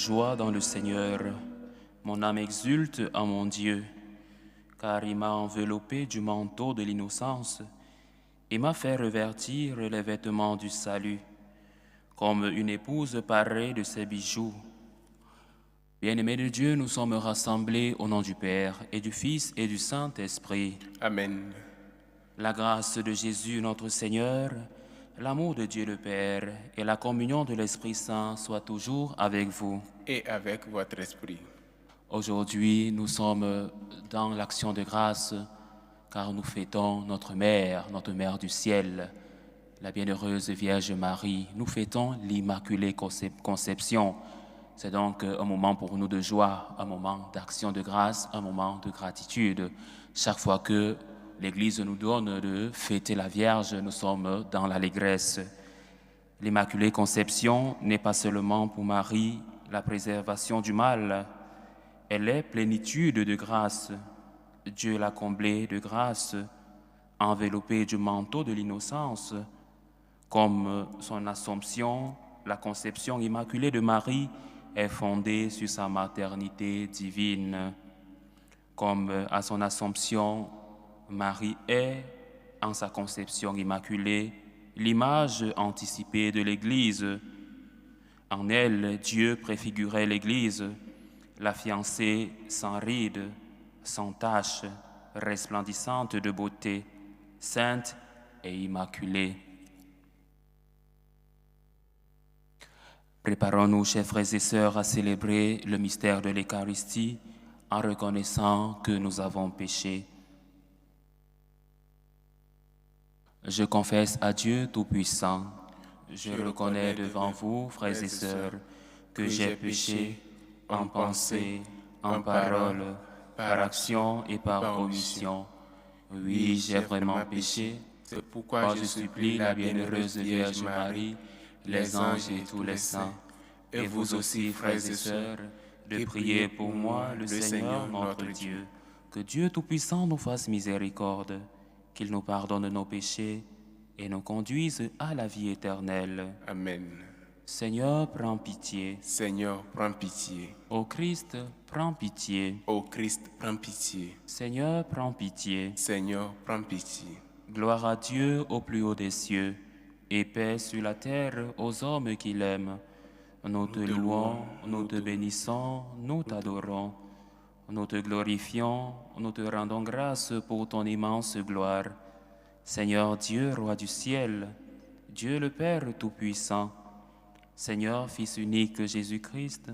joie dans le Seigneur. Mon âme exulte en mon Dieu, car il m'a enveloppé du manteau de l'innocence et m'a fait revêtir les vêtements du salut, comme une épouse parée de ses bijoux. Bien-aimés de Dieu, nous sommes rassemblés au nom du Père et du Fils et du Saint-Esprit. Amen. La grâce de Jésus notre Seigneur, l'amour de Dieu le Père et la communion de l'Esprit Saint soient toujours avec vous. Et avec votre esprit. Aujourd'hui, nous sommes dans l'action de grâce car nous fêtons notre Mère du ciel, la bienheureuse Vierge Marie. Nous fêtons l'Immaculée Conception. C'est donc un moment pour nous de joie, un moment d'action de grâce, un moment de gratitude. Chaque fois que l'Église nous donne de fêter la Vierge, nous sommes dans l'allégresse. L'Immaculée Conception n'est pas seulement pour Marie la préservation du mal, elle est plénitude de grâce. Dieu l'a comblée de grâce, enveloppée du manteau de l'innocence, comme son Assomption, la conception immaculée de Marie est fondée sur sa maternité divine. Comme à son Assomption, Marie est, en sa conception immaculée, l'image anticipée de l'Église. En elle, Dieu préfigurait l'Église, la fiancée sans rides, sans tache, resplendissante de beauté, sainte et immaculée. Préparons-nous, chers frères et sœurs, à célébrer le mystère de l'Eucharistie en reconnaissant que nous avons péché. Je confesse à Dieu Tout-Puissant, je reconnais devant vous, frères et sœurs, que j'ai péché en pensée, en parole, par action et par omission. Oui, j'ai vraiment péché. C'est pourquoi je supplie la bienheureuse Vierge Marie, les anges et tous les saints, et vous aussi, frères et sœurs, de prier pour moi, le Seigneur notre Dieu. Que Dieu Tout-Puissant nous fasse miséricorde, qu'il nous pardonne nos péchés et nous conduise à la vie éternelle. Amen. Seigneur, prends pitié. Seigneur, prends pitié. Ô Christ, prends pitié. Ô Christ, prends pitié. Seigneur, prends pitié. Seigneur, prends pitié. Gloire à Dieu au plus haut des cieux, et paix sur la terre aux hommes qui l'aiment. Nous te louons, nous te bénissons, nous t'adorons. Nous te glorifions, nous te rendons grâce pour ton immense gloire. Seigneur Dieu, Roi du ciel, Dieu le Père Tout-Puissant, Seigneur Fils unique Jésus-Christ,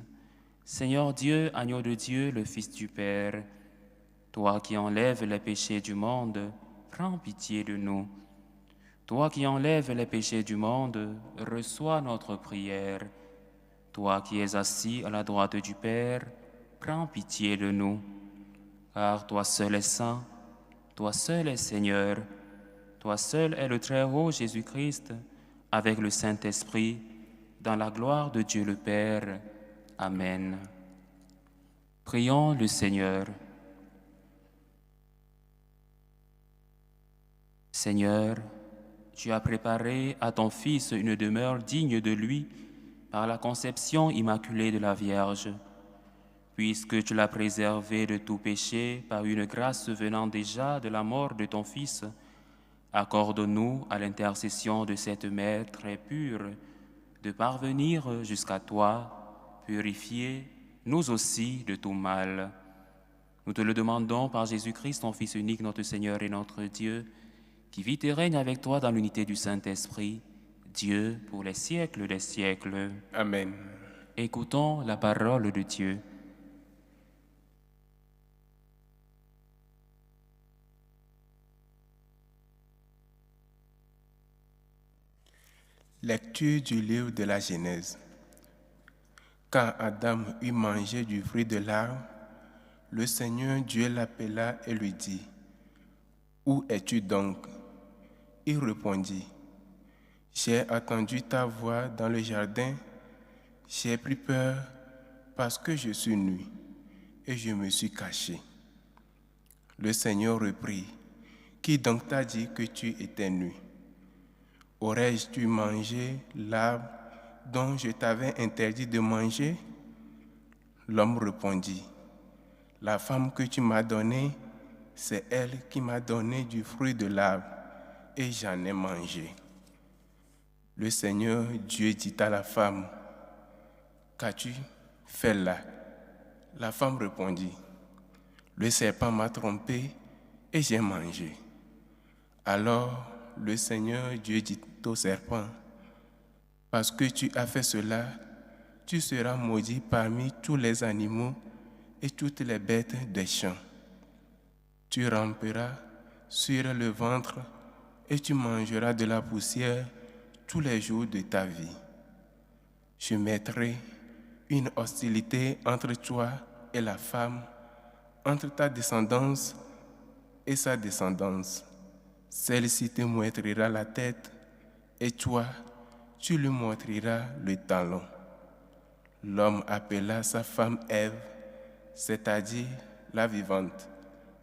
Seigneur Dieu, Agneau de Dieu, le Fils du Père, toi qui enlèves les péchés du monde, prends pitié de nous. Toi qui enlèves les péchés du monde, reçois notre prière. Toi qui es assis à la droite du Père, prends pitié de nous. Car toi seul es saint, toi seul es Seigneur, toi seul est le Très-Haut Jésus-Christ, avec le Saint-Esprit, dans la gloire de Dieu le Père. Amen. Prions le Seigneur. Seigneur, tu as préparé à ton Fils une demeure digne de lui par la conception immaculée de la Vierge. Puisque tu l'as préservé de tout péché par une grâce venant déjà de la mort de ton Fils, accorde-nous à l'intercession de cette Mère très pure de parvenir jusqu'à toi, purifier nous aussi de tout mal. Nous te le demandons par Jésus-Christ, ton Fils unique, notre Seigneur et notre Dieu, qui vit et règne avec toi dans l'unité du Saint-Esprit, Dieu pour les siècles des siècles. Amen. Écoutons la parole de Dieu. Lecture du livre de la Genèse. Quand Adam eut mangé du fruit de l'arbre, le Seigneur Dieu l'appela et lui dit, « Où es-tu donc ?» Il répondit, « J'ai entendu ta voix dans le jardin, j'ai pris peur parce que je suis nu et je me suis caché. » Le Seigneur reprit, « Qui donc t'a dit que tu étais nu ? Aurais-je dû manger l'arbre dont je t'avais interdit de manger ?» L'homme répondit, la femme que tu m'as donnée, c'est elle qui m'a donné du fruit de l'arbre, et j'en ai mangé. Le Seigneur Dieu dit à la femme, qu'as-tu fait là? La femme répondit, le serpent m'a trompé et j'ai mangé. Alors le Seigneur Dieu dit au serpent, parce que tu as fait cela, tu seras maudit parmi tous les animaux et toutes les bêtes des champs. Tu ramperas sur le ventre et tu mangeras de la poussière tous les jours de ta vie. Je mettrai une hostilité entre toi et la femme, entre ta descendance et sa descendance. Celle-ci te meurtrira la tête et toi, tu lui meurtriras le talon. L'homme appela sa femme Ève, c'est-à-dire la vivante,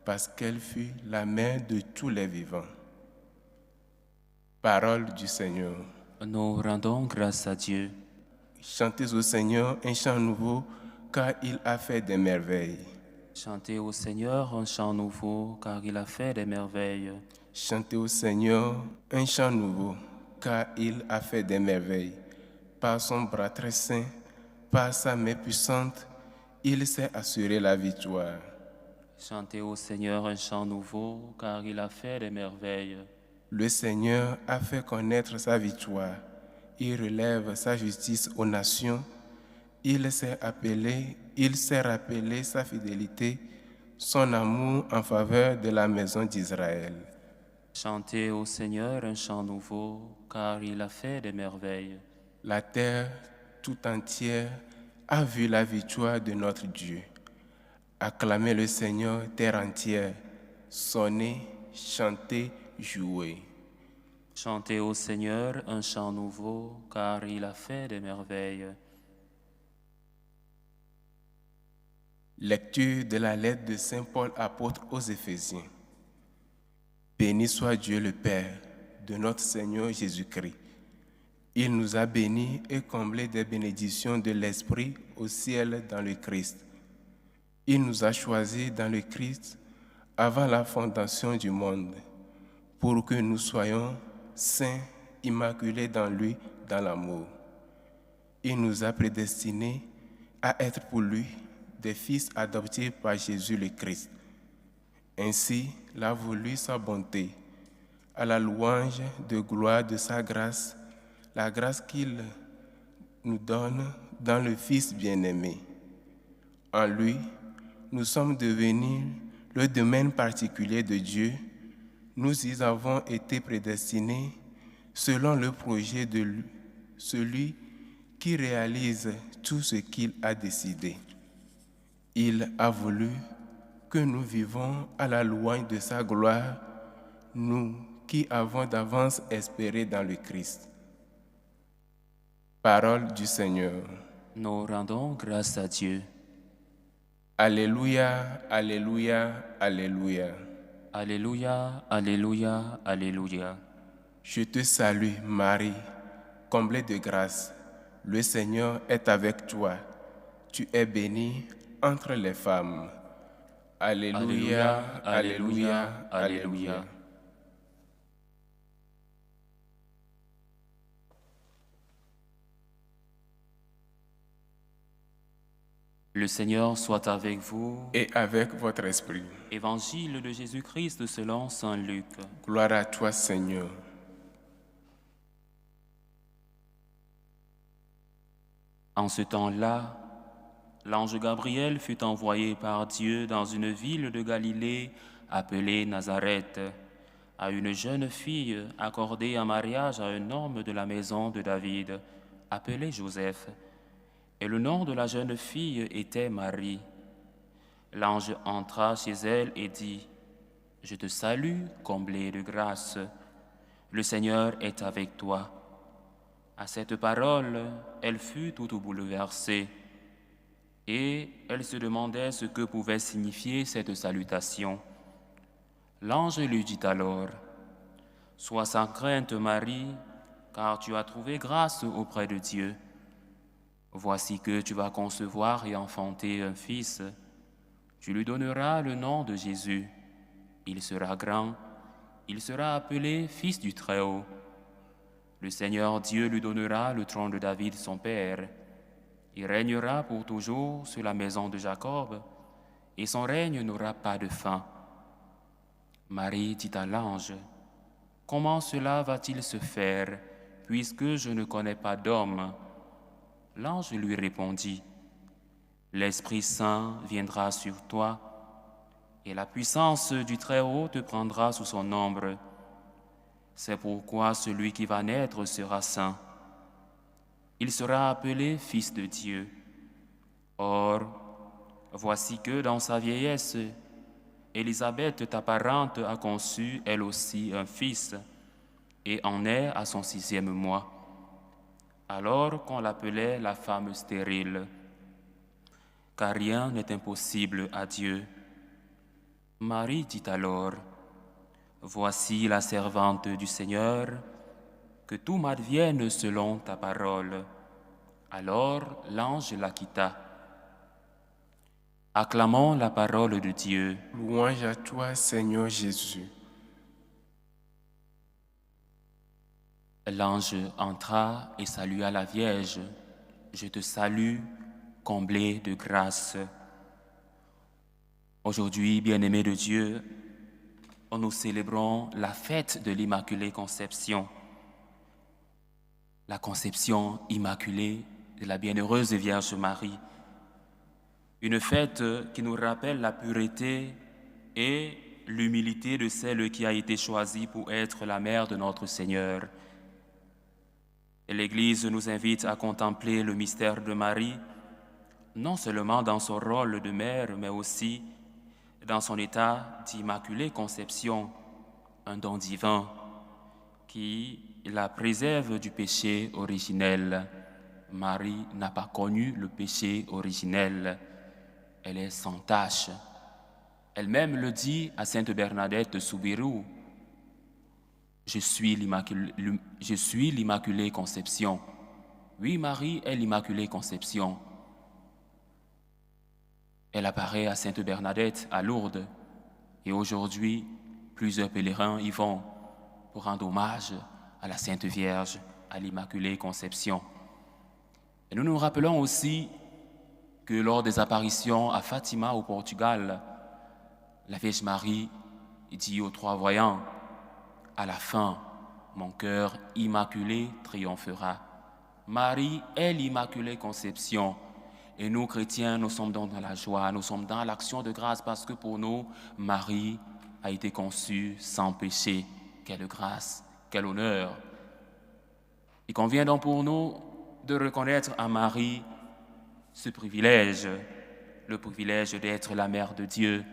parce qu'elle fut la mère de tous les vivants. Parole du Seigneur. Nous rendons grâce à Dieu. Chantez au Seigneur un chant nouveau, car il a fait des merveilles. Chantez au Seigneur un chant nouveau, car il a fait des merveilles. Chantez au Seigneur un chant nouveau, car il a fait des merveilles. Par son bras très saint, par sa main puissante, il s'est assuré la victoire. Chantez au Seigneur un chant nouveau, car il a fait des merveilles. Le Seigneur a fait connaître sa victoire. Il relève sa justice aux nations. Il s'est rappelé sa fidélité, son amour en faveur de la maison d'Israël. Chantez au Seigneur un chant nouveau, car il a fait des merveilles. La terre tout entière a vu la victoire de notre Dieu. Acclamez le Seigneur, terre entière. Sonnez, chantez, jouez. Chantez au Seigneur un chant nouveau, car il a fait des merveilles. Lecture de la lettre de Saint Paul apôtre aux Éphésiens. Béni soit Dieu le Père de notre Seigneur Jésus-Christ. Il nous a bénis et comblés des bénédictions de l'Esprit au ciel dans le Christ. Il nous a choisis dans le Christ avant la fondation du monde, pour que nous soyons saints, immaculés dans lui, dans l'amour. Il nous a prédestinés à être pour lui des fils adoptés par Jésus le Christ. Ainsi l'a voulu sa bonté, à la louange de gloire de sa grâce, la grâce qu'il nous donne dans le Fils bien-aimé. En lui, nous sommes devenus le domaine particulier de Dieu. Nous y avons été prédestinés selon le projet de celui qui réalise tout ce qu'il a décidé. Il a voulu que nous vivons à la louange de sa gloire, nous qui avons d'avance espéré dans le Christ. Parole du Seigneur. Nous rendons grâce à Dieu. Alléluia, alléluia, alléluia. Alléluia, alléluia, alléluia. Je te salue, Marie, comblée de grâce. Le Seigneur est avec toi. Tu es bénie entre les femmes. Alléluia, alléluia, alléluia. Le Seigneur soit avec vous. Et avec votre esprit. Évangile de Jésus-Christ selon saint Luc. Gloire à toi, Seigneur. En ce temps-là, l'ange Gabriel fut envoyé par Dieu dans une ville de Galilée appelée Nazareth, à une jeune fille accordée en mariage à un homme de la maison de David, appelé Joseph. Et le nom de la jeune fille était Marie. L'ange entra chez elle et dit, « Je te salue, comblée de grâce. Le Seigneur est avec toi. » À cette parole, elle fut toute bouleversée. Et elle se demandait ce que pouvait signifier cette salutation. L'ange lui dit alors, « Sois sans crainte, Marie, car tu as trouvé grâce auprès de Dieu. Voici que tu vas concevoir et enfanter un fils. Tu lui donneras le nom de Jésus. Il sera grand, il sera appelé Fils du Très-Haut. Le Seigneur Dieu lui donnera le trône de David, son père. Il régnera pour toujours sur la maison de Jacob, et son règne n'aura pas de fin. Marie dit à l'ange, « Comment cela va-t-il se faire, puisque je ne connais pas d'homme ?» L'ange lui répondit, « L'Esprit Saint viendra sur toi, et la puissance du Très-Haut te prendra sous son ombre. C'est pourquoi celui qui va naître sera saint. Il sera appelé Fils de Dieu. Or, voici que dans sa vieillesse, Élisabeth, ta parente, a conçu elle aussi un fils, et en est à son 6e mois, alors qu'on l'appelait la femme stérile, car rien n'est impossible à Dieu. Marie dit alors, « Voici la servante du Seigneur, que tout m'advienne selon ta parole. » Alors l'ange la quitta. Acclamons la parole de Dieu. Louange à toi, Seigneur Jésus. L'ange entra et salua la Vierge. Je te salue, comblée de grâce. Aujourd'hui, bien-aimés de Dieu, nous célébrons la fête de l'Immaculée Conception. La conception immaculée de la bienheureuse Vierge Marie. Une fête qui nous rappelle la pureté et l'humilité de celle qui a été choisie pour être la mère de notre Seigneur. L'Église nous invite à contempler le mystère de Marie, non seulement dans son rôle de mère, mais aussi dans son état d'immaculée conception, un don divin qui la préserve du péché originel. Marie n'a pas connu le péché originel. Elle est sans tache. Elle-même le dit à Sainte Bernadette de Soubirous. Je suis l'Immaculée Conception. Oui, Marie est l'Immaculée Conception. Elle apparaît à Sainte Bernadette à Lourdes. Et aujourd'hui, plusieurs pèlerins y vont pour rendre hommage à la Sainte Vierge, à l'Immaculée Conception. Et nous nous rappelons aussi que lors des apparitions à Fatima au Portugal, la Vierge Marie dit aux 3 voyants, « À la fin, mon cœur immaculé triomphera. » Marie est l'Immaculée Conception. Et nous, chrétiens, nous sommes donc dans la joie, nous sommes dans l'action de grâce parce que pour nous, Marie a été conçue sans péché. Quelle grâce, quel honneur. Il convient donc pour nous de reconnaître à Marie ce privilège, le privilège d'être la mère de Dieu,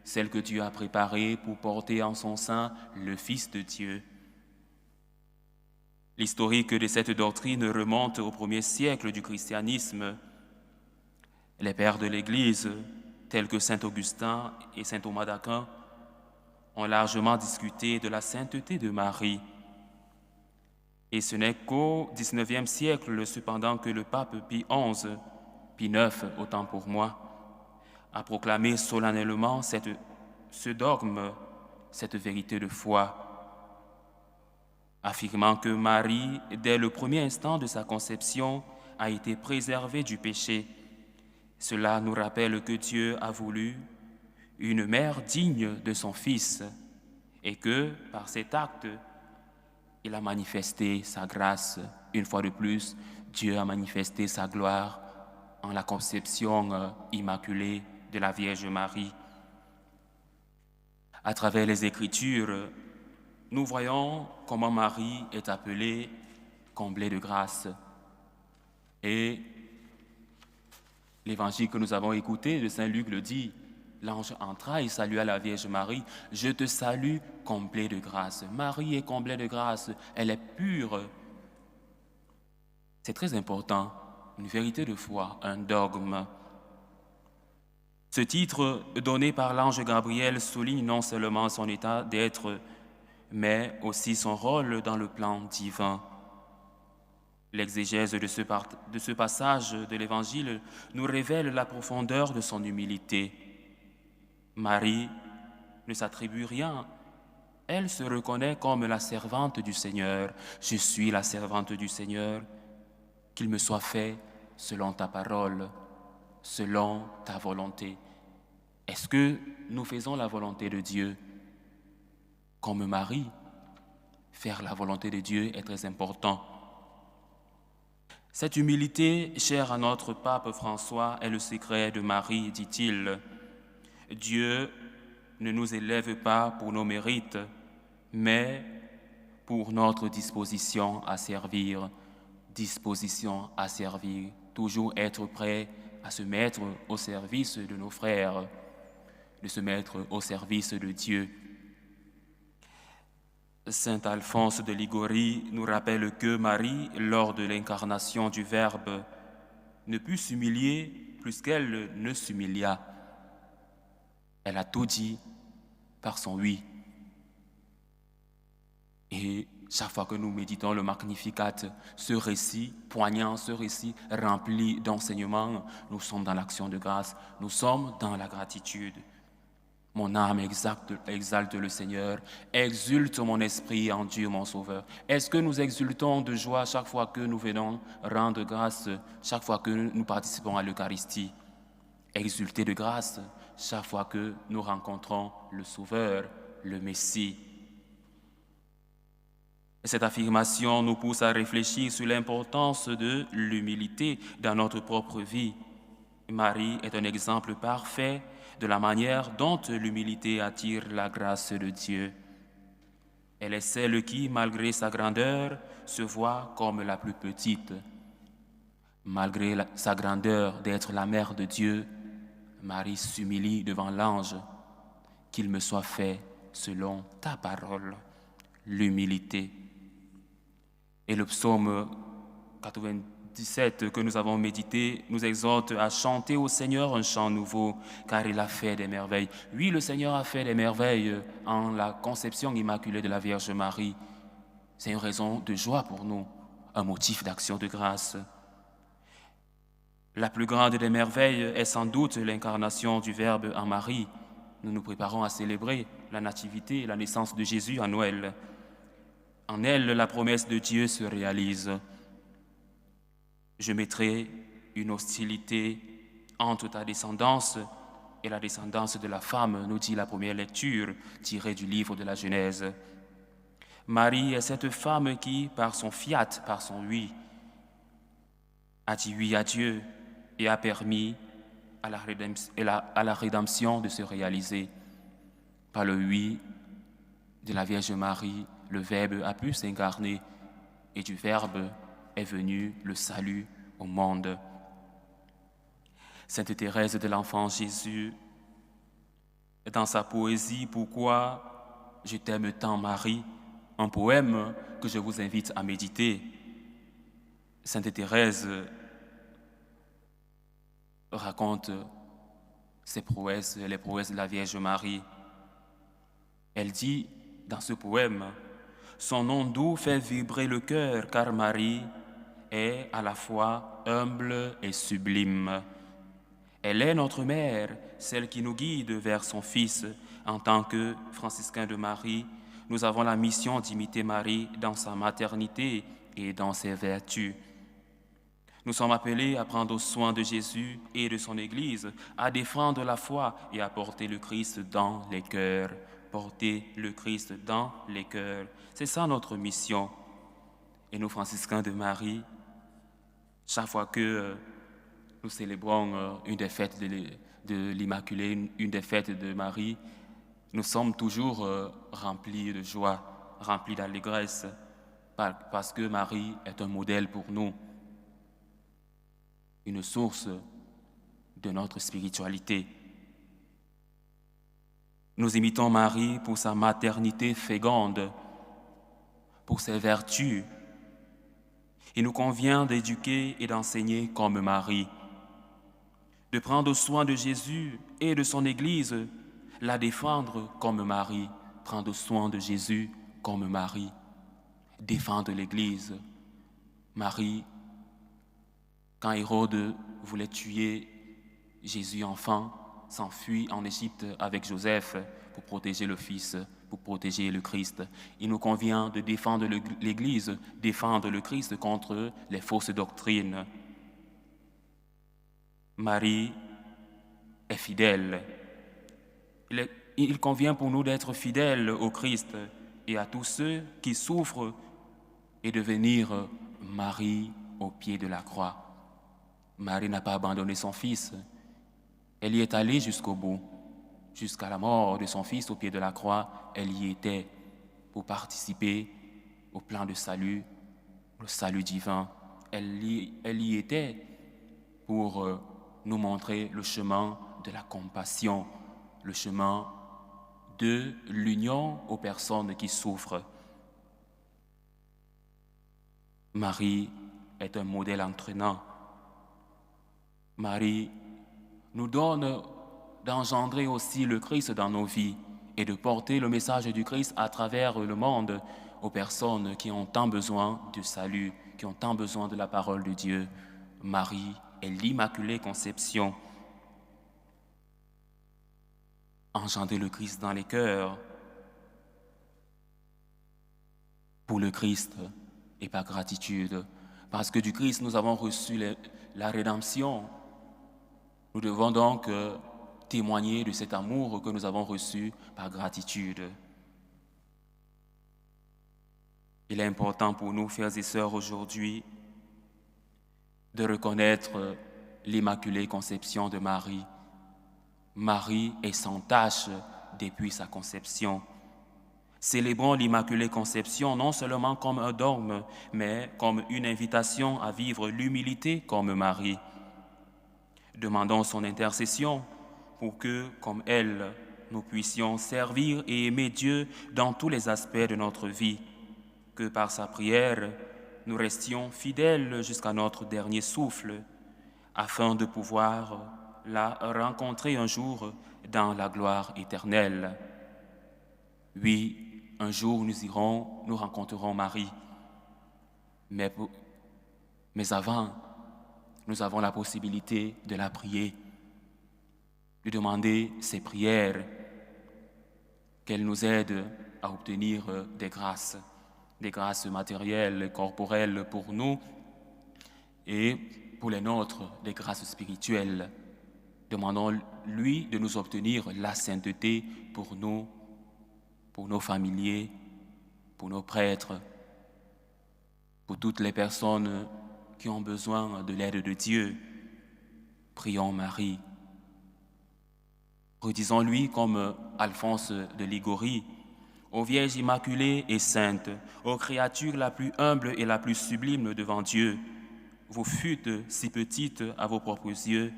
celle que Dieu a préparée pour porter en son sein le Fils de Dieu. L'historique de cette doctrine remonte au 1er siècle du christianisme. Les pères de l'Église, tels que saint Augustin et saint Thomas d'Aquin, ont largement discuté de la sainteté de Marie. Et ce n'est qu'au XIXe siècle, cependant, que le pape Pie IX, Pie IX, autant pour moi, a proclamé solennellement ce dogme, cette vérité de foi, affirmant que Marie, dès le premier instant de sa conception, a été préservée du péché. Cela nous rappelle que Dieu a voulu une mère digne de son Fils et que, par cet acte, il a manifesté sa grâce. Une fois de plus, Dieu a manifesté sa gloire en la conception immaculée de la Vierge Marie. À travers les Écritures, nous voyons comment Marie est appelée comblée de grâce. Et l'évangile que nous avons écouté de Saint Luc le dit, l'ange entra et salua la Vierge Marie. « Je te salue, comblée de grâce. » Marie est comblée de grâce, elle est pure. C'est très important, une vérité de foi, un dogme. Ce titre donné par l'ange Gabriel souligne non seulement son état d'être, mais aussi son rôle dans le plan divin. L'exégèse de ce passage de l'Évangile nous révèle la profondeur de son humilité. Marie ne s'attribue rien. Elle se reconnaît comme la servante du Seigneur. Je suis la servante du Seigneur. Qu'il me soit fait selon ta parole, selon ta volonté. Est-ce que nous faisons la volonté de Dieu? Comme Marie, faire la volonté de Dieu est très important. Cette humilité, chère à notre pape François, est le secret de Marie, dit-il. Dieu ne nous élève pas pour nos mérites, mais pour notre disposition à servir. Disposition à servir, toujours être prêt à se mettre au service de nos frères, de se mettre au service de Dieu. Saint Alphonse de Ligorie nous rappelle que Marie, lors de l'incarnation du Verbe, ne put s'humilier plus qu'elle ne s'humilia. Elle a tout dit par son oui. Et chaque fois que nous méditons le Magnificat, ce récit poignant, ce récit rempli d'enseignements, nous sommes dans l'action de grâce, nous sommes dans la gratitude. Mon âme exalte le Seigneur, exulte mon esprit en Dieu mon Sauveur. Est-ce que nous exultons de joie chaque fois que nous venons rendre grâce, chaque fois que nous participons à l'Eucharistie? Exulter de grâce chaque fois que nous rencontrons le Sauveur, le Messie. Cette affirmation nous pousse à réfléchir sur l'importance de l'humilité dans notre propre vie. Marie est un exemple parfait de la manière dont l'humilité attire la grâce de Dieu. Elle est celle qui, malgré sa grandeur, se voit comme la plus petite. Malgré sa grandeur d'être la mère de Dieu, Marie s'humilie devant l'ange. Qu'il me soit fait selon ta parole. L'humilité. Et le psaume 97 que nous avons médité nous exhorte à chanter au Seigneur un chant nouveau, car il a fait des merveilles. Oui, le Seigneur a fait des merveilles en la conception immaculée de la Vierge Marie. C'est une raison de joie pour nous, un motif d'action de grâce. La plus grande des merveilles est sans doute l'incarnation du Verbe en Marie. Nous nous préparons à célébrer la nativité et la naissance de Jésus à Noël. En elle, la promesse de Dieu se réalise. Je mettrai une hostilité entre ta descendance et la descendance de la femme, nous dit la première lecture tirée du livre de la Genèse. Marie est cette femme qui, par son fiat, par son oui, a dit oui à Dieu et a permis à la rédemption de se réaliser. Par le oui de la Vierge Marie, le Verbe a pu s'incarner et du Verbe est venu le salut au monde. Sainte Thérèse de l'Enfant Jésus, dans sa poésie « Pourquoi je t'aime tant, Marie », un poème que je vous invite à méditer, Sainte Thérèse raconte ses prouesses, les prouesses de la Vierge Marie. Elle dit dans ce poème, « Son nom doux fait vibrer le cœur, car Marie est à la fois humble et sublime. Elle est notre mère, celle qui nous guide vers son Fils. En tant que franciscains de Marie, nous avons la mission d'imiter Marie dans sa maternité et dans ses vertus. Nous sommes appelés à prendre soin de Jésus et de son Église, à défendre la foi et à porter le Christ dans les cœurs. Porter le Christ dans les cœurs. C'est ça notre mission. Et nous, franciscains de Marie, chaque fois que nous célébrons une des fêtes de l'Immaculée, une des fêtes de Marie, nous sommes toujours remplis de joie, remplis d'allégresse, parce que Marie est un modèle pour nous, une source de notre spiritualité. Nous imitons Marie pour sa maternité féconde, pour ses vertus. Il nous convient d'éduquer et d'enseigner comme Marie, de prendre soin de Jésus et de son Église, la défendre comme Marie, prendre soin de Jésus comme Marie, défendre l'Église Marie, quand Hérode voulait tuer Jésus enfant, s'enfuit en Égypte avec Joseph pour protéger le Fils, pour protéger le Christ. Il nous convient de défendre l'Église, défendre le Christ contre les fausses doctrines. Marie est fidèle. Il convient pour nous d'être fidèles au Christ et à tous ceux qui souffrent et de venir Marie au pied de la croix. Marie n'a pas abandonné son Fils. Elle y est allée jusqu'au bout, jusqu'à la mort de son Fils au pied de la croix. Elle y était pour participer au plan de salut, le salut divin. Elle y était pour nous montrer le chemin de la compassion, le chemin de l'union aux personnes qui souffrent. Marie est un modèle entraînant. Marie nous donne d'engendrer aussi le Christ dans nos vies et de porter le message du Christ à travers le monde aux personnes qui ont tant besoin du salut, qui ont tant besoin de la parole de Dieu. Marie est l'Immaculée Conception. Engendrer le Christ dans les cœurs pour le Christ et par gratitude. Parce que du Christ, nous avons reçu la rédemption. Nous devons donc témoigner de cet amour que nous avons reçu par gratitude. Il est important pour nous, frères et sœurs, aujourd'hui, de reconnaître l'Immaculée Conception de Marie. Marie est sans tache depuis sa conception. Célébrons l'Immaculée Conception non seulement comme un dogme, mais comme une invitation à vivre l'humilité comme Marie. Demandons son intercession pour que, comme elle, nous puissions servir et aimer Dieu dans tous les aspects de notre vie, que par sa prière, nous restions fidèles jusqu'à notre dernier souffle, afin de pouvoir la rencontrer un jour dans la gloire éternelle. Oui, un jour nous rencontrerons Marie, mais avant, nous avons la possibilité de la prier, de demander ses prières, qu'elle nous aide à obtenir des grâces matérielles, corporelles pour nous et pour les nôtres, des grâces spirituelles. Demandons-lui de nous obtenir la sainteté pour nous, pour nos familiers, pour nos prêtres, pour toutes les personnes qui ont besoin de l'aide de Dieu. Prions Marie. Redisons-lui comme Alphonse de Ligorie: ô Vierge immaculée et sainte, ô créature la plus humble et la plus sublime devant Dieu, vous fûtes si petite à vos propres yeux,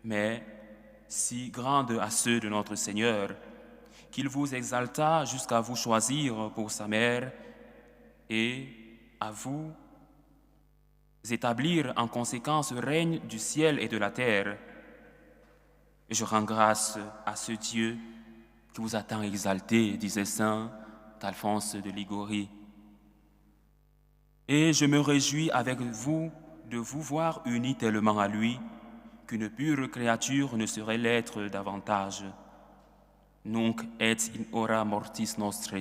mais si grande à ceux de notre Seigneur, qu'il vous exalta jusqu'à vous choisir pour sa mère et à vous établir en conséquence le règne du ciel et de la terre. Je rends grâce à ce Dieu qui vous a tant exalté, disait saint Alphonse de Ligorie. Et je me réjouis avec vous de vous voir unis tellement à lui qu'une pure créature ne saurait l'être davantage. Nunc et in hora mortis nostre,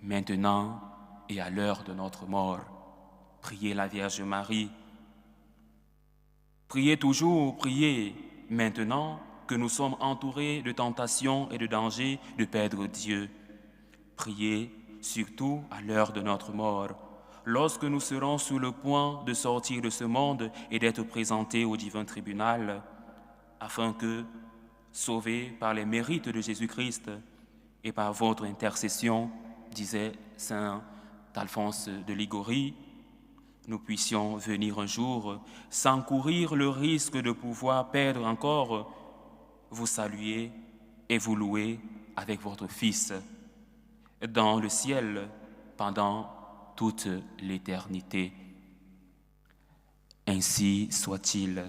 maintenant et à l'heure de notre mort. Priez la Vierge Marie. Priez toujours, priez maintenant que nous sommes entourés de tentations et de dangers de perdre Dieu. Priez surtout à l'heure de notre mort, lorsque nous serons sur le point de sortir de ce monde et d'être présentés au divin tribunal, afin que, sauvés par les mérites de Jésus-Christ et par votre intercession, disait saint Alphonse de Ligorie, nous puissions venir un jour sans courir le risque de pouvoir perdre encore, vous saluer et vous louer avec votre Fils dans le ciel pendant toute l'éternité. Ainsi soit-il.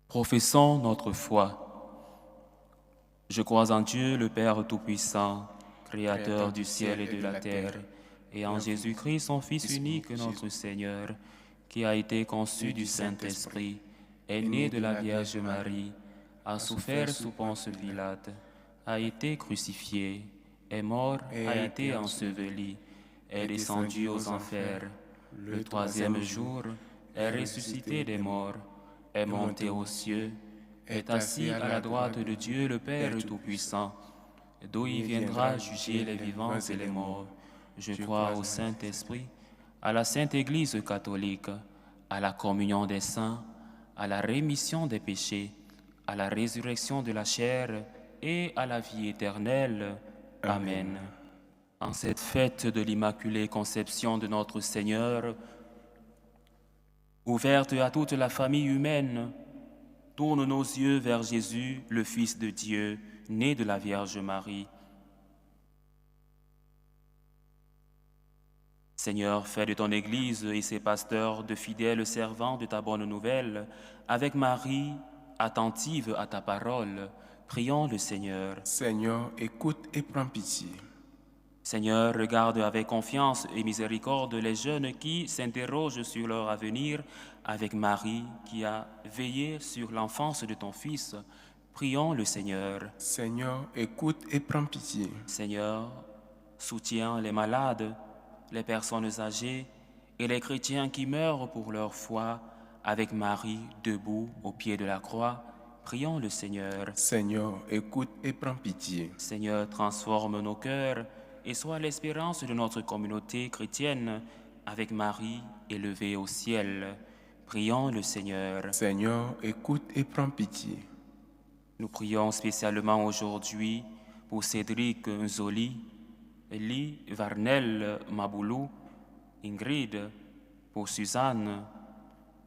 Professons notre foi. Je crois en Dieu, le Père Tout-Puissant, Créateur du ciel et de la terre, et en Jésus-Christ, son Fils unique, notre Seigneur, qui a été conçu du Saint-Esprit, est né de la Vierge Marie, a souffert sous Ponce Pilate, a été crucifié, est mort, a été enseveli, est descendu aux enfers. Le troisième jour, est ressuscité des morts, est monté aux cieux, est assis à la droite de Dieu le Père Tout-Puissant, d'où il viendra juger les vivants et les morts. Je crois au Saint-Esprit, à la Sainte Église catholique, à la communion des saints, à la rémission des péchés, à la résurrection de la chair et à la vie éternelle. Amen. En cette fête de l'Immaculée Conception de notre Seigneur, ouverte à toute la famille humaine, tourne nos yeux vers Jésus, le Fils de Dieu, né de la Vierge Marie. Seigneur, fais de ton Église et ses pasteurs de fidèles servants de ta bonne nouvelle, avec Marie, attentive à ta parole. Prions le Seigneur. Seigneur, écoute et prends pitié. Seigneur, regarde avec confiance et miséricorde les jeunes qui s'interrogent sur leur avenir, avec Marie qui a veillé sur l'enfance de ton Fils. Prions le Seigneur. Seigneur, écoute et prends pitié. Seigneur, soutiens les malades, les personnes âgées et les chrétiens qui meurent pour leur foi, avec Marie debout au pied de la croix. Prions le Seigneur. Seigneur, écoute et prends pitié. Seigneur, transforme nos cœurs et sois l'espérance de notre communauté chrétienne, avec Marie élevée au ciel. Prions le Seigneur. Seigneur, écoute et prends pitié. Nous prions spécialement aujourd'hui pour Cédric Nzoli, Elie Varnel Maboulou, Ingrid, pour Suzanne,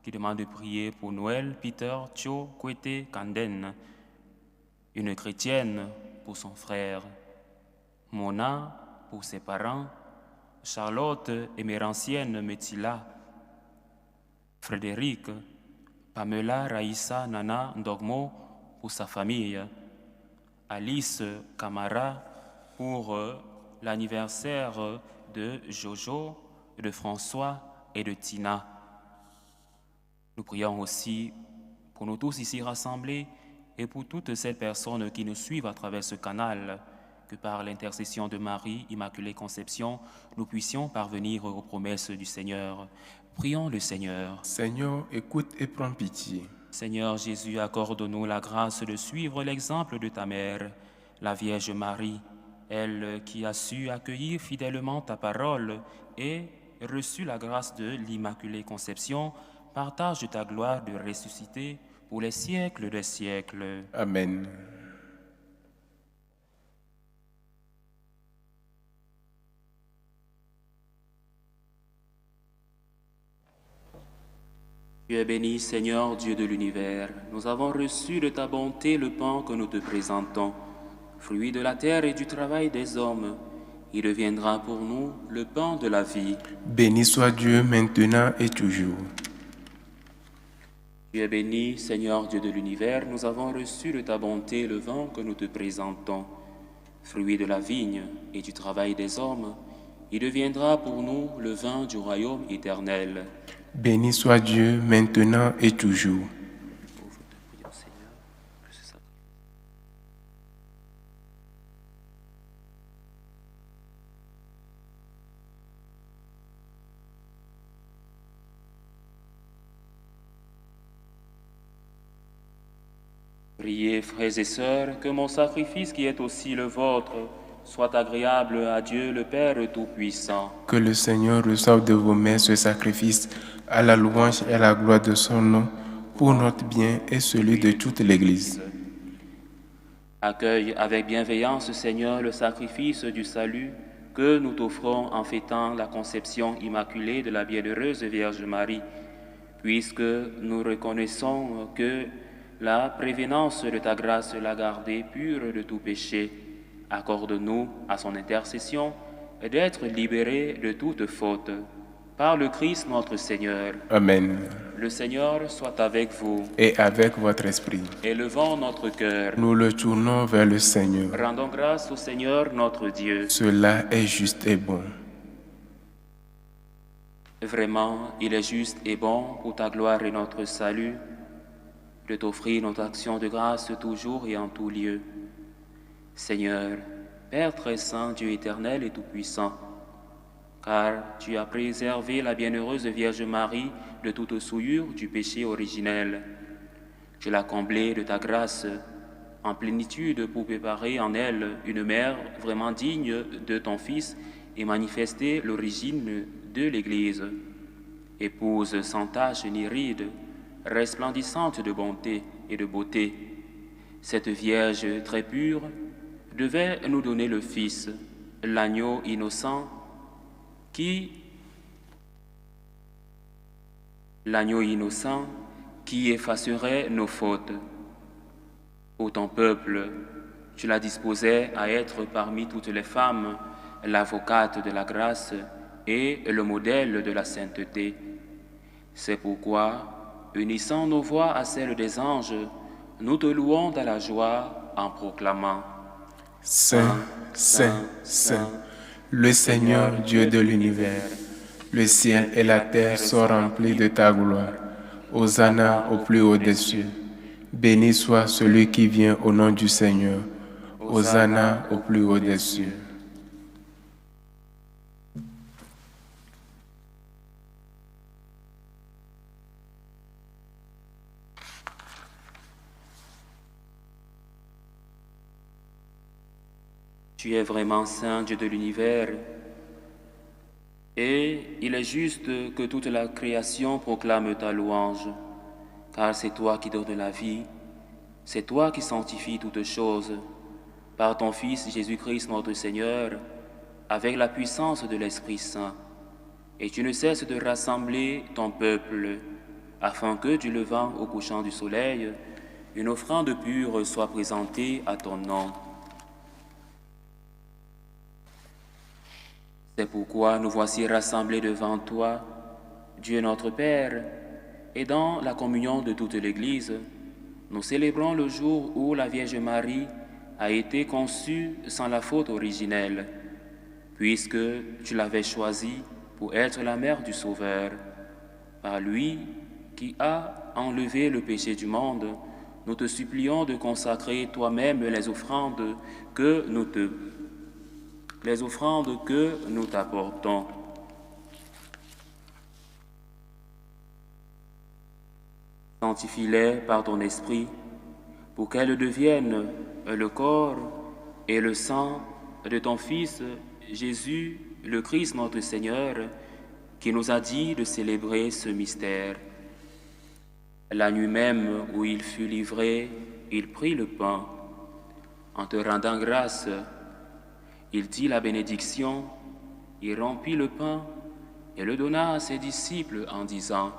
qui demande de prier pour Noël, Peter, Thio, Kwete, Kanden, une chrétienne pour son frère, Mona pour ses parents, Charlotte, émérancienne Metila, Frédéric, Pamela, Raïssa, Nana, Ndogmo pour sa famille, Alice Camara pour l'anniversaire de Jojo, de François et de Tina. Nous prions aussi pour nous tous ici rassemblés et pour toutes ces personnes qui nous suivent à travers ce canal, que par l'intercession de Marie, Immaculée Conception, nous puissions parvenir aux promesses du Seigneur. Prions le Seigneur. Seigneur, écoute et prends pitié. Seigneur Jésus, accorde-nous la grâce de suivre l'exemple de ta mère, la Vierge Marie, elle qui a su accueillir fidèlement ta parole et reçu la grâce de l'Immaculée Conception, partage de ta gloire de ressusciter pour les siècles des siècles. Amen. Tu es béni, Seigneur, Dieu de l'univers. Nous avons reçu de ta bonté le pain que nous te présentons, fruit de la terre et du travail des hommes. Il deviendra pour nous le pain de la vie. Béni soit Dieu maintenant et toujours. Tu es béni, Seigneur Dieu de l'univers. Nous avons reçu de ta bonté le vin que nous te présentons, fruit de la vigne et du travail des hommes. Il deviendra pour nous le vin du royaume éternel. Béni soit Dieu maintenant et toujours. Priez, frères et sœurs, que mon sacrifice qui est aussi le vôtre soit agréable à Dieu le Père Tout-Puissant. Que le Seigneur reçoive de vos mains ce sacrifice à la louange et à la gloire de son nom, pour notre bien et celui de toute l'Église. Accueille avec bienveillance, Seigneur, le sacrifice du salut que nous t'offrons en fêtant la conception immaculée de la bienheureuse Vierge Marie, puisque nous reconnaissons que la prévenance de ta grâce l'a gardée pure de tout péché. Accorde-nous, à son intercession, d'être libérés de toute faute. Par le Christ notre Seigneur. Amen. Le Seigneur soit avec vous. Et avec votre esprit. Élevons notre cœur. Nous le tournons vers le Seigneur. Rendons grâce au Seigneur notre Dieu. Cela est juste et bon. Vraiment, il est juste et bon pour ta gloire et notre salut de t'offrir notre action de grâce toujours et en tout lieu. Seigneur, Père très saint, Dieu éternel et tout-puissant, car tu as préservé la bienheureuse Vierge Marie de toute souillure du péché originel. Tu l'as comblée de ta grâce en plénitude pour préparer en elle une mère vraiment digne de ton Fils et manifester l'origine de l'Église. Épouse sans tache ni ride, resplendissante de bonté et de beauté, cette Vierge très pure devait nous donner le Fils, l'agneau innocent qui effacerait nos fautes. Ô ton peuple, tu la disposais à être parmi toutes les femmes l'avocate de la grâce et le modèle de la sainteté. C'est pourquoi, unissant nos voix à celles des anges, nous te louons dans la joie en proclamant Saint, Saint, Saint, le Seigneur Dieu de l'univers. Le ciel et la terre sont remplis de ta gloire. Hosanna au plus haut des cieux. Béni soit celui qui vient au nom du Seigneur. Hosanna au plus haut des cieux. Tu es vraiment saint, Dieu de l'univers, et il est juste que toute la création proclame ta louange, car c'est toi qui donnes la vie, c'est toi qui sanctifies toutes choses, par ton Fils Jésus-Christ notre Seigneur, avec la puissance de l'Esprit Saint. Et tu ne cesses de rassembler ton peuple, afin que, du levant au couchant du soleil, une offrande pure soit présentée à ton nom. C'est pourquoi nous voici rassemblés devant toi, Dieu notre Père, et dans la communion de toute l'Église, nous célébrons le jour où la Vierge Marie a été conçue sans la faute originelle, puisque tu l'avais choisie pour être la mère du Sauveur. Par lui qui a enlevé le péché du monde, nous te supplions de consacrer toi-même les offrandes que nous t'apportons. Sanctifie-les par ton esprit, pour qu'elles deviennent le corps et le sang de ton Fils Jésus, le Christ notre Seigneur, qui nous a dit de célébrer ce mystère. La nuit même où il fut livré, il prit le pain. En te rendant grâce, il dit la bénédiction, il rompit le pain et le donna à ses disciples en disant :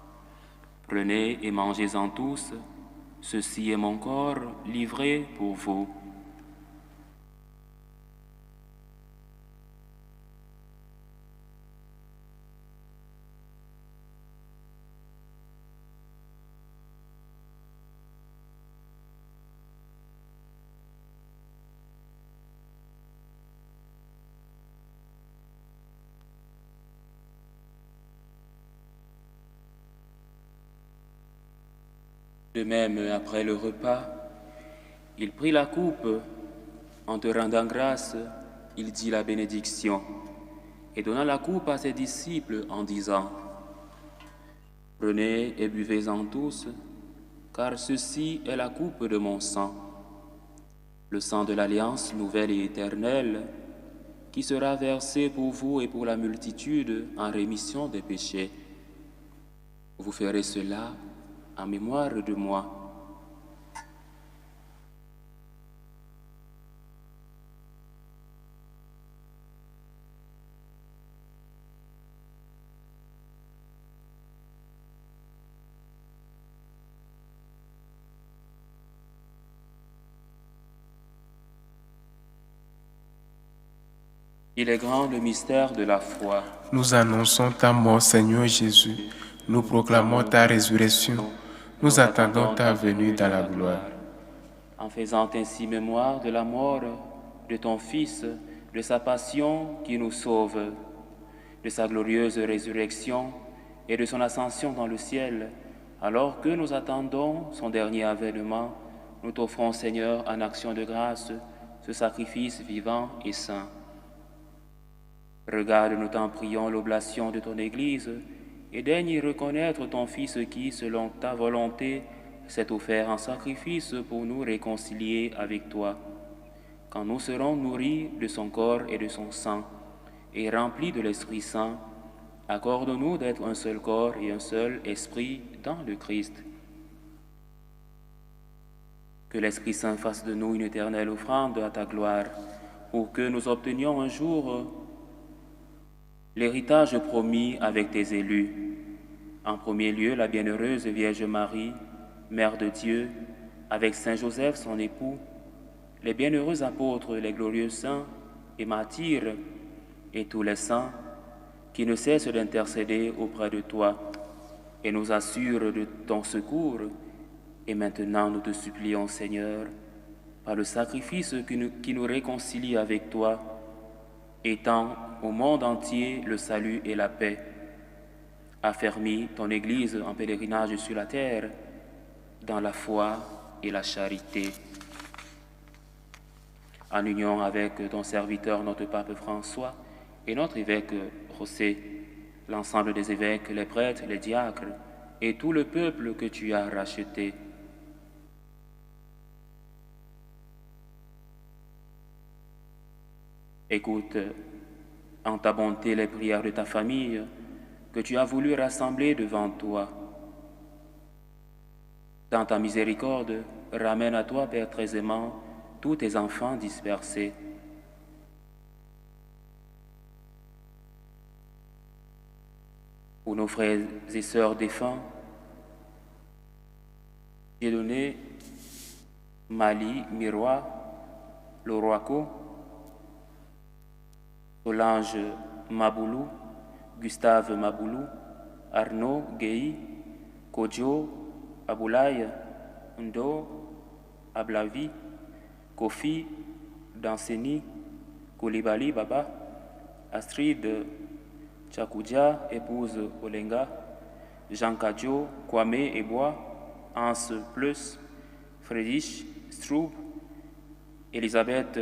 « Prenez et mangez-en tous, ceci est mon corps livré pour vous. » De même, après le repas, il prit la coupe. En te rendant grâce, il dit la bénédiction et donna la coupe à ses disciples en disant : « Prenez et buvez-en tous, car ceci est la coupe de mon sang, le sang de l'alliance nouvelle et éternelle, qui sera versé pour vous et pour la multitude en rémission des péchés. Vous ferez cela en mémoire de moi. » Il est grand le mystère de la foi. Nous annonçons ta mort, Seigneur Jésus. Nous proclamons ta résurrection. Nous attendons ta venue dans la gloire. En faisant ainsi mémoire de la mort de ton Fils, de sa passion qui nous sauve, de sa glorieuse résurrection et de son ascension dans le ciel, alors que nous attendons son dernier avènement, nous t'offrons, Seigneur, en action de grâce, ce sacrifice vivant et saint. Regarde, nous t'en prions, l'oblation de ton Église, et daigne y reconnaître ton Fils qui, selon ta volonté, s'est offert en sacrifice pour nous réconcilier avec toi. Quand nous serons nourris de son corps et de son sang, et remplis de l'Esprit Saint, accorde-nous d'être un seul corps et un seul esprit dans le Christ. Que l'Esprit Saint fasse de nous une éternelle offrande à ta gloire, pour que nous obtenions un jour l'héritage promis avec tes élus. En premier lieu, la bienheureuse Vierge Marie, Mère de Dieu, avec Saint Joseph, son époux, les bienheureux apôtres, les glorieux saints et martyrs, et tous les saints qui ne cessent d'intercéder auprès de toi et nous assurent de ton secours. Et maintenant, nous te supplions, Seigneur, par le sacrifice qui nous réconcilie avec toi, étends au monde entier le salut et la paix. Affermis ton Église en pèlerinage sur la terre, dans la foi et la charité. En union avec ton serviteur, notre pape François, et notre évêque José, l'ensemble des évêques, les prêtres, les diacres, et tout le peuple que tu as racheté. Écoute en ta bonté les prières de ta famille que tu as voulu rassembler devant toi. Dans ta miséricorde, ramène à toi, Père très aimant, tous tes enfants dispersés. Pour nos frères et sœurs défunts, Dieudonné, Mali, Miroir, Loroaco, Solange Maboulou, Gustave Maboulou, Arnaud Gueye, Kodjo, Aboulaye, Ndo, Ablavi, Kofi, Danseni, Koulibaly Baba, Astrid Tchakoudia, épouse Olenga, Jean Kadjo, Kwame Ebois, Hans Plus, Friedrich Straub, Elisabeth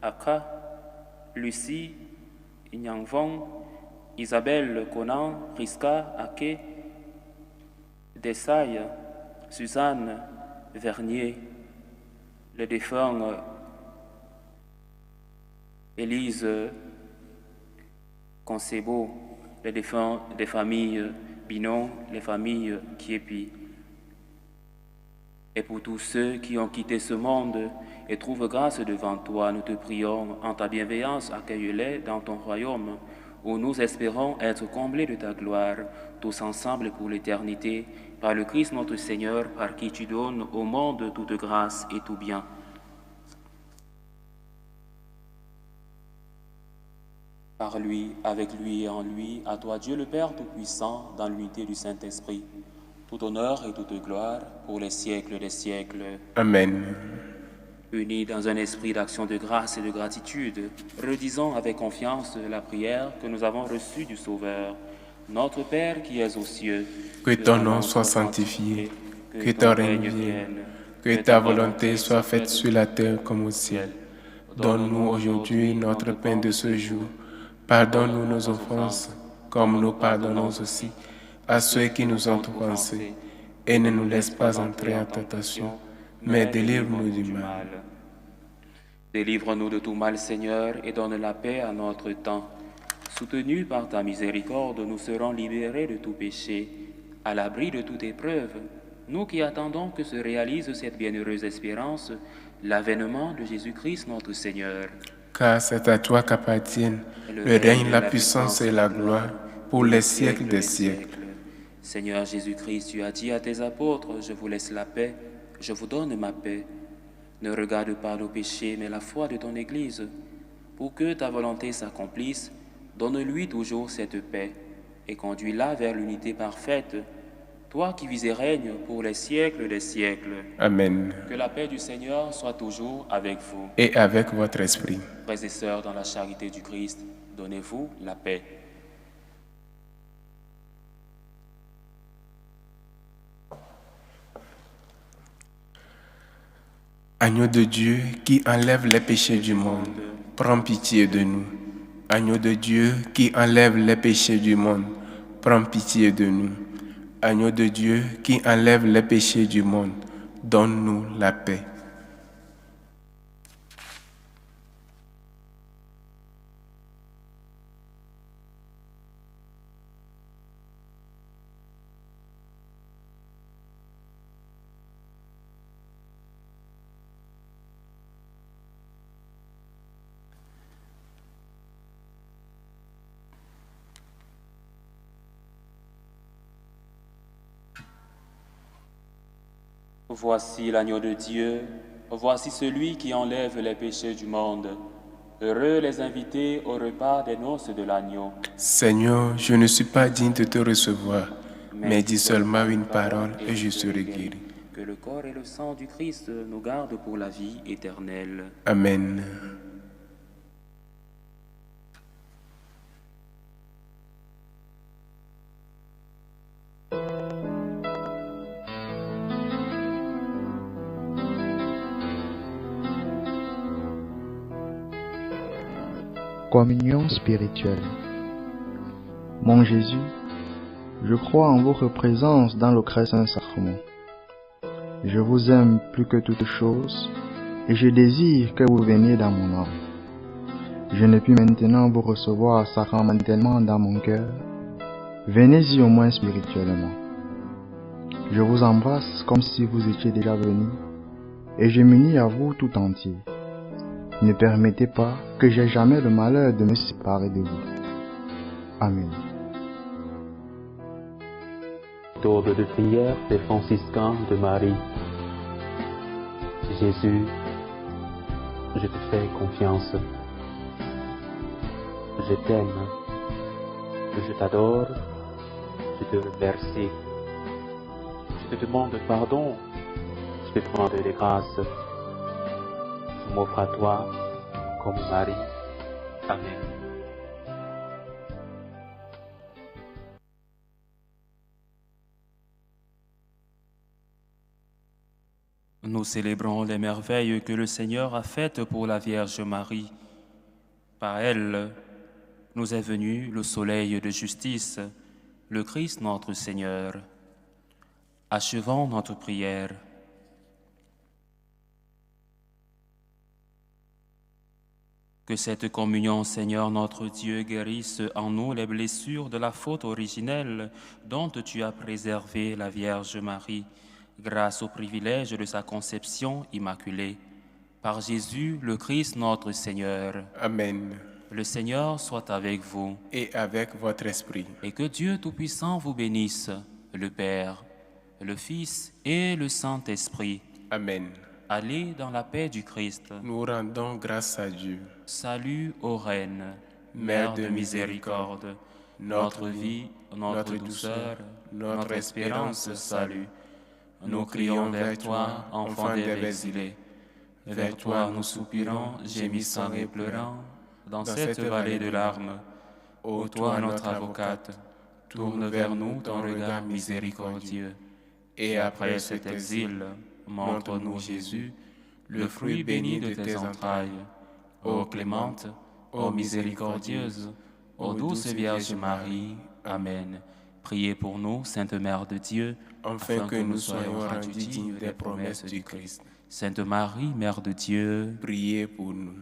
Aka, Lucie Nyangvong, Isabelle Conan, Riska Ake, Dessaille, Suzanne Vernier, les défunts Élise Concebo, les défunts des familles Binon, les familles Kiepi. Et pour tous ceux qui ont quitté ce monde et trouvent grâce devant toi, nous te prions, en ta bienveillance, accueille-les dans ton royaume, où nous espérons être comblés de ta gloire, tous ensemble pour l'éternité, par le Christ notre Seigneur, par qui tu donnes au monde toute grâce et tout bien. Par lui, avec lui et en lui, à toi Dieu le Père Tout-Puissant, dans l'unité du Saint-Esprit, tout honneur et toute gloire pour les siècles des siècles. Amen. Unis dans un esprit d'action de grâce et de gratitude, redisons avec confiance la prière que nous avons reçue du Sauveur. Notre Père qui es aux cieux, que ton nom soit sanctifié, que ton règne vienne, que ta volonté soit faite sur la terre comme au ciel. Donne-nous aujourd'hui notre pain de ce jour. Pardonne-nous nos offenses, comme nous pardonnons aussi à ceux qui nous ont offensés. Et ne nous laisse pas entrer en tentation, mais délivre-nous du mal. Délivre-nous de tout mal, Seigneur, et donne la paix à notre temps. Soutenus par ta miséricorde, nous serons libérés de tout péché, à l'abri de toute épreuve, nous qui attendons que se réalise cette bienheureuse espérance, l'avènement de Jésus-Christ notre Seigneur. Car c'est à toi qu'appartiennent le règne, la puissance et la gloire pour les siècles des siècles. Seigneur Jésus-Christ, tu as dit à tes apôtres, je vous laisse la paix, je vous donne ma paix. Ne regarde pas nos péchés, mais la foi de ton Église. Pour que ta volonté s'accomplisse, donne-lui toujours cette paix et conduis-la vers l'unité parfaite, toi qui vis et règnes pour les siècles des siècles. Amen. Que la paix du Seigneur soit toujours avec vous. Et avec votre esprit. Frères et sœurs, dans la charité du Christ, donnez-vous la paix. Agneau de Dieu qui enlève les péchés du monde, prends pitié de nous. Agneau de Dieu qui enlève les péchés du monde, prends pitié de nous. Agneau de Dieu qui enlève les péchés du monde, donne-nous la paix. Voici l'agneau de Dieu, voici celui qui enlève les péchés du monde. Heureux les invités au repas des noces de l'agneau. Seigneur, je ne suis pas digne de te recevoir, mais dis seulement une parole et je serai guéri. Que le corps et le sang du Christ nous gardent pour la vie éternelle. Amen. Communion spirituelle. Mon Jésus, je crois en votre présence dans le très saint sacrement. Je vous aime plus que toute chose et je désire que vous veniez dans mon âme. Je ne puis maintenant vous recevoir sacramentellement dans mon cœur. Venez-y au moins spirituellement. Je vous embrasse comme si vous étiez déjà venu et je m'unis à vous tout entier. Ne permettez pas que j'aie jamais le malheur de me séparer de vous. Amen. Tour de prière des franciscains de Marie. Jésus, je te fais confiance. Je t'aime. Je t'adore. Je te remercie. Je te demande pardon. Je te demande des grâces. Je m'offre à toi comme Marie. Amen. Nous célébrons les merveilles que le Seigneur a faites pour la Vierge Marie. Par elle, nous est venu le soleil de justice, le Christ notre Seigneur. Achevons notre prière. Que cette communion, Seigneur notre Dieu, guérisse en nous les blessures de la faute originelle dont tu as préservé la Vierge Marie, grâce au privilège de sa conception immaculée. Par Jésus, le Christ notre Seigneur. Amen. Le Seigneur soit avec vous. Et avec votre esprit. Et que Dieu Tout-Puissant vous bénisse, le Père, le Fils et le Saint-Esprit. Amen. Allez dans la paix du Christ. Nous rendons grâce à Dieu. Salut ô Reine, Mère de miséricorde, notre vie, notre douceur, notre espérance, salut. Nous crions vers toi, enfant des exilés. Vers toi nous soupirons, gémissant et pleurant, dans cette vallée de larmes. Ô toi notre avocate, tourne vers nous ton regard miséricordieux. Et après cet exil, montre-nous Jésus, le fruit béni de tes entrailles. Ô clémente, ô miséricordieuse, ô douce Vierge Marie. Amen. Priez pour nous, Sainte Mère de Dieu, afin que nous soyons rendus dignes des promesses du Christ. Sainte Marie, Mère de Dieu, priez pour nous.